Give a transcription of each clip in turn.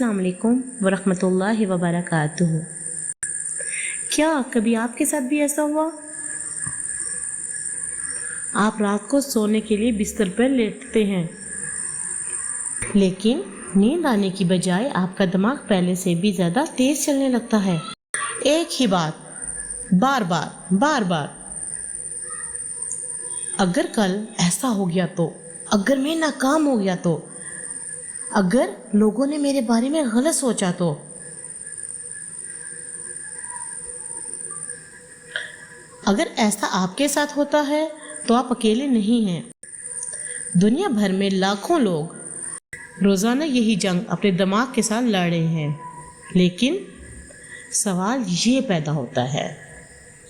السلام علیکم ورحمۃ اللہ وبرکاتہ۔ کیا کبھی آپ کے ساتھ بھی ایسا ہوا؟ آپ رات کو سونے کے لیے بستر پر لیٹتے ہیں، لیکن نیند آنے کی بجائے آپ کا دماغ پہلے سے بھی زیادہ تیز چلنے لگتا ہے۔ ایک ہی بات بار بار۔ اگر کل ایسا ہو گیا تو، اگر میں ناکام ہو گیا تو، اگر لوگوں نے میرے بارے میں غلط سوچا تو۔ اگر ایسا آپ کے ساتھ ہوتا ہے تو آپ اکیلے نہیں ہیں۔ دنیا بھر میں لاکھوں لوگ روزانہ یہی جنگ اپنے دماغ کے ساتھ لڑ رہے ہیں، لیکن سوال یہ پیدا ہوتا ہے،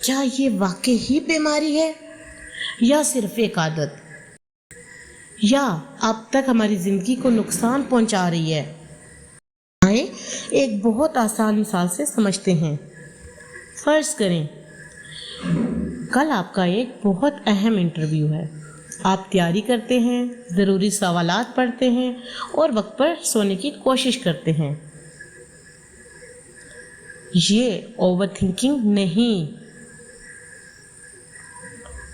کیا یہ واقعی ہی بیماری ہے یا صرف ایک عادت، یا اب تک ہماری زندگی کو نقصان پہنچا رہی ہے؟ آئیں ایک بہت آسان مثال سے سمجھتے ہیں۔ فرض کریں کل آپ کا ایک بہت اہم انٹرویو ہے۔ آپ تیاری کرتے ہیں، ضروری سوالات پڑھتے ہیں اور وقت پر سونے کی کوشش کرتے ہیں۔ یہ اوور تھنکنگ نہیں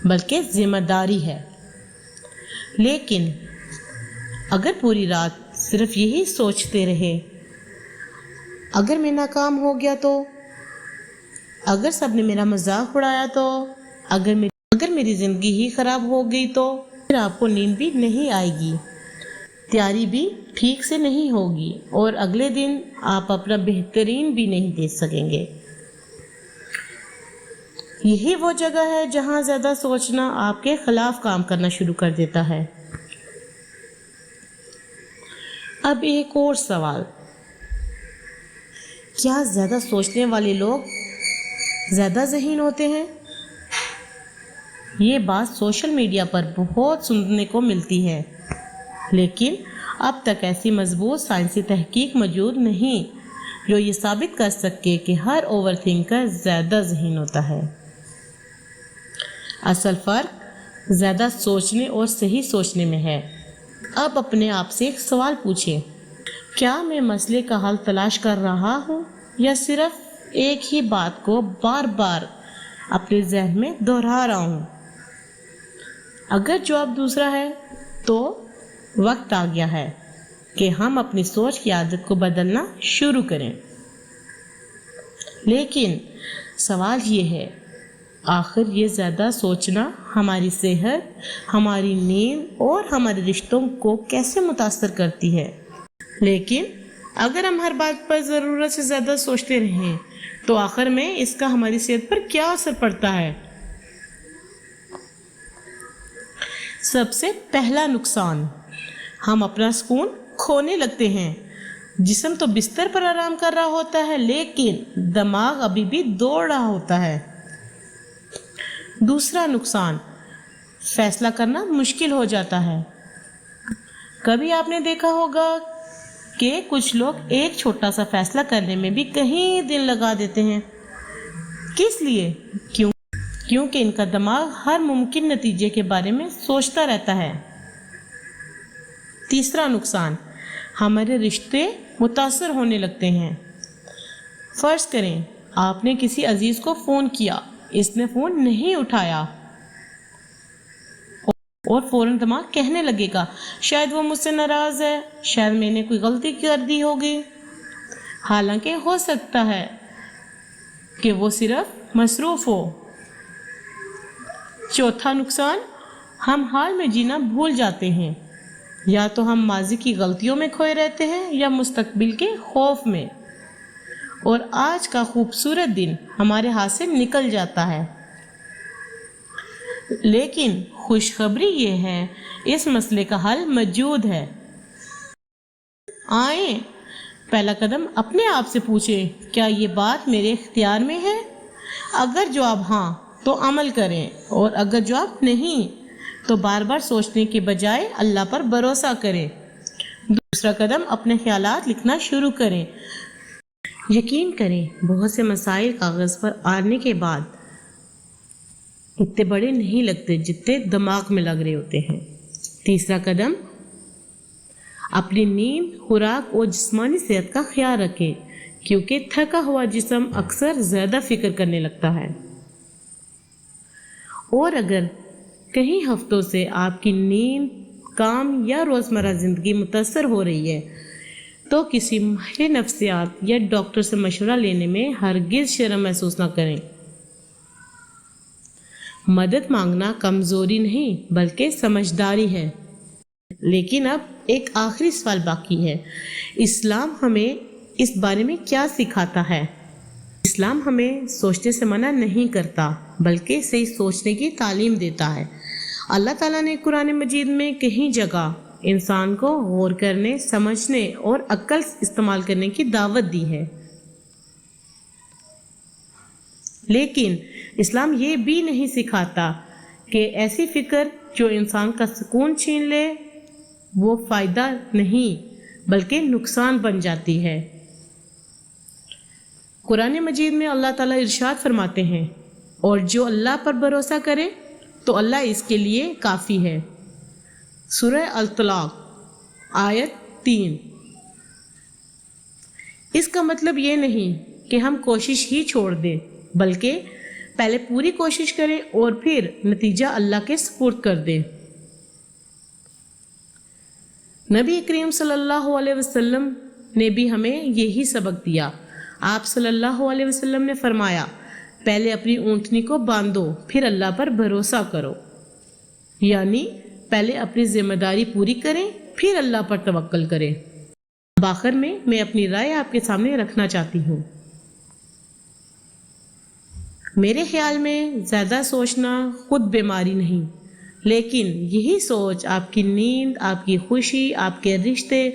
بلکہ ذمہ داری ہے۔ لیکن اگر پوری رات صرف یہی سوچتے رہے، اگر میں ناکام ہو گیا تو، اگر سب نے میرا مذاق اڑایا تو، اگر میری زندگی ہی خراب ہو گئی تو، پھر آپ کو نیند بھی نہیں آئے گی، تیاری بھی ٹھیک سے نہیں ہوگی اور اگلے دن آپ اپنا بہترین بھی نہیں دے سکیں گے۔ یہی وہ جگہ ہے جہاں زیادہ سوچنا آپ کے خلاف کام کرنا شروع کر دیتا ہے۔ اب ایک اور سوال، کیا زیادہ سوچنے والے لوگ زیادہ ذہین ہوتے ہیں؟ یہ بات سوشل میڈیا پر بہت سننے کو ملتی ہے، لیکن اب تک ایسی مضبوط سائنسی تحقیق موجود نہیں جو یہ ثابت کر سکے کہ ہر اوور تھنکر زیادہ ذہین ہوتا ہے۔ اصل فرق زیادہ سوچنے اور صحیح سوچنے میں ہے۔ اب اپنے آپ سے ایک سوال پوچھیں، کیا میں مسئلے کا حل تلاش کر رہا ہوں یا صرف ایک ہی بات کو بار بار اپنے ذہن میں دہرا رہا ہوں؟ اگر جواب دوسرا ہے تو وقت آ گیا ہے کہ ہم اپنی سوچ کی عادت کو بدلنا شروع کریں۔ لیکن سوال یہ ہے، آخر یہ زیادہ سوچنا ہماری صحت، ہماری نیند اور ہمارے رشتوں کو کیسے متاثر کرتی ہے؟ لیکن اگر ہم ہر بات پر ضرورت سے زیادہ سوچتے رہیں تو آخر میں اس کا ہماری صحت پر کیا اثر پڑتا ہے؟ سب سے پہلا نقصان، ہم اپنا سکون کھونے لگتے ہیں۔ جسم تو بستر پر آرام کر رہا ہوتا ہے، لیکن دماغ ابھی بھی دوڑ رہا ہوتا ہے۔ دوسرا نقصان، فیصلہ کرنا مشکل ہو جاتا ہے۔ کبھی آپ نے دیکھا ہوگا کہ کچھ لوگ ایک چھوٹا سا فیصلہ کرنے میں بھی کہیں دن لگا دیتے ہیں۔ کس لیے؟ کیونکہ ان کا دماغ ہر ممکن نتیجے کے بارے میں سوچتا رہتا ہے۔ تیسرا نقصان، ہمارے رشتے متاثر ہونے لگتے ہیں۔ فرض کریں آپ نے کسی عزیز کو فون کیا، اس نے فون نہیں اٹھایا اور فوراً دماغ کہنے لگے گا شاید وہ مجھ سے ناراض ہے، شاید میں نے کوئی غلطی کر دی ہوگی، حالانکہ ہو سکتا ہے کہ وہ صرف مصروف ہو۔ چوتھا نقصان، ہم حال میں جینا بھول جاتے ہیں۔ یا تو ہم ماضی کی غلطیوں میں کھوئے رہتے ہیں یا مستقبل کے خوف میں، اور آج کا خوبصورت دن ہمارے ہاتھ سے نکل جاتا ہے۔ لیکن خوشخبری یہ ہے، اس مسئلے کا حل موجود ہے۔ آئیں پہلا قدم اپنے آپ سے پوچھیں، کیا یہ بات میرے اختیار میں ہے؟ اگر جواب ہاں تو عمل کریں، اور اگر جواب نہیں تو بار بار سوچنے کے بجائے اللہ پر بھروسہ کریں۔ دوسرا قدم، اپنے خیالات لکھنا شروع کریں۔ یقین کریں بہت سے مسائل کاغذ پر آنے کے بعد اتنے بڑے نہیں لگتے جتنے دماغ میں لگ رہے ہوتے ہیں۔ تیسرا قدم، اپنی نیند، خوراک اور جسمانی صحت کا خیال رکھیں، کیونکہ تھکا ہوا جسم اکثر زیادہ فکر کرنے لگتا ہے۔ اور اگر کئی ہفتوں سے آپ کی نیند، کام یا روزمرہ زندگی متاثر ہو رہی ہے تو کسی ماہر نفسیات یا ڈاکٹر سے مشورہ لینے میں ہرگز شرم محسوس نہ کریں۔ مدد مانگنا کمزوری نہیں بلکہ سمجھداری ہے۔ لیکن اب ایک آخری سوال باقی ہے، اسلام ہمیں اس بارے میں کیا سکھاتا ہے؟ اسلام ہمیں سوچنے سے منع نہیں کرتا بلکہ صحیح سوچنے کی تعلیم دیتا ہے۔ اللہ تعالیٰ نے قرآن مجید میں کئی جگہ انسان کو غور کرنے، سمجھنے اور عقل استعمال کرنے کی دعوت دی ہے، لیکن اسلام یہ بھی نہیں سکھاتا کہ ایسی فکر جو انسان کا سکون چھین لے وہ فائدہ نہیں بلکہ نقصان بن جاتی ہے۔ قرآن مجید میں اللہ تعالیٰ ارشاد فرماتے ہیں، اور جو اللہ پر بھروسہ کرے تو اللہ اس کے لیے کافی ہے۔ سورہ الطلاق آیت 3۔ اس کا مطلب یہ نہیں کہ ہم کوشش ہی چھوڑ دیں، بلکہ پہلے پوری کوشش کریں اور پھر نتیجہ اللہ کے سپرد کر دیں۔ نبی کریم صلی اللہ علیہ وسلم نے بھی ہمیں یہی سبق دیا۔ آپ صلی اللہ علیہ وسلم نے فرمایا، پہلے اپنی اونٹنی کو باندھو پھر اللہ پر بھروسہ کرو، یعنی پہلے اپنی ذمہ داری پوری کریں پھر اللہ پر توکل کریں۔ آخر میں اپنی رائے آپ کے سامنے رکھنا چاہتی ہوں۔ میرے خیال میں زیادہ سوچنا خود بیماری نہیں، لیکن یہی سوچ آپ کی نیند، آپ کی خوشی، آپ کے رشتے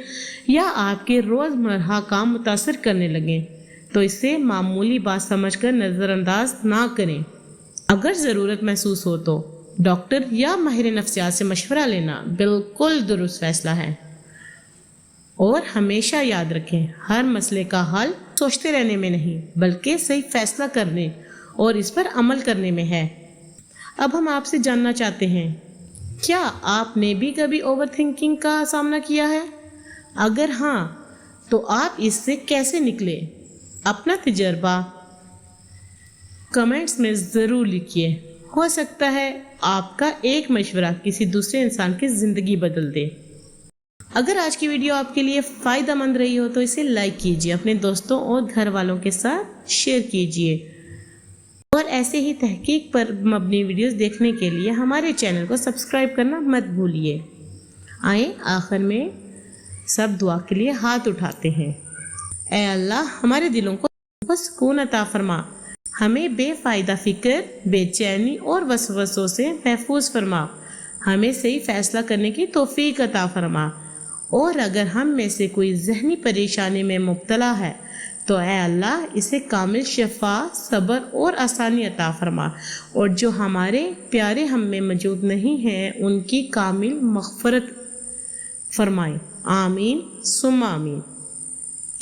یا آپ کے روزمرہ کام متاثر کرنے لگیں تو اسے معمولی بات سمجھ کر نظر انداز نہ کریں۔ اگر ضرورت محسوس ہو تو ڈاکٹر یا ماہر نفسیات سے مشورہ لینا بالکل درست فیصلہ ہے۔ اور ہمیشہ یاد رکھیں، ہر مسئلے کا حل سوچتے رہنے میں نہیں بلکہ صحیح فیصلہ کرنے اور اس پر عمل کرنے میں ہے۔ اب ہم آپ سے جاننا چاہتے ہیں، کیا آپ نے بھی کبھی اوور تھنکنگ کا سامنا کیا ہے؟ اگر ہاں تو آپ اس سے کیسے نکلے؟ اپنا تجربہ کمنٹس میں ضرور لکھیے، ہو سکتا ہے آپ کا ایک مشورہ کسی دوسرے انسان کی زندگی بدل دے۔ اگر آج کی ویڈیو آپ کے لیے فائدہ مند رہی ہو تو اسے لائک کیجیے، اپنے دوستوں اور گھر والوں کے ساتھ شیئر کیجیے، اور ایسے ہی تحقیق پر مبنی ویڈیوز دیکھنے کے لیے ہمارے چینل کو سبسکرائب کرنا مت بھولیے۔ آئیں آخر میں سب دعا کے لیے ہاتھ اٹھاتے ہیں۔ اے اللہ، ہمارے دلوں کو سکون عطا فرما، ہمیں بے فائدہ فکر، بے چینی اور وسوسوں سے محفوظ فرما، ہمیں صحیح فیصلہ کرنے کی توفیق عطا فرما، اور اگر ہم میں سے کوئی ذہنی پریشانی میں مبتلا ہے تو اے اللہ اسے کامل شفا، صبر اور آسانی عطا فرما، اور جو ہمارے پیارے ہم میں موجود نہیں ہیں ان کی کامل مغفرت فرمائیں۔ آمین ثم آمین۔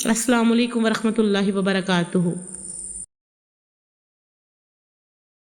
السلام علیکم ورحمۃ اللہ وبرکاتہ۔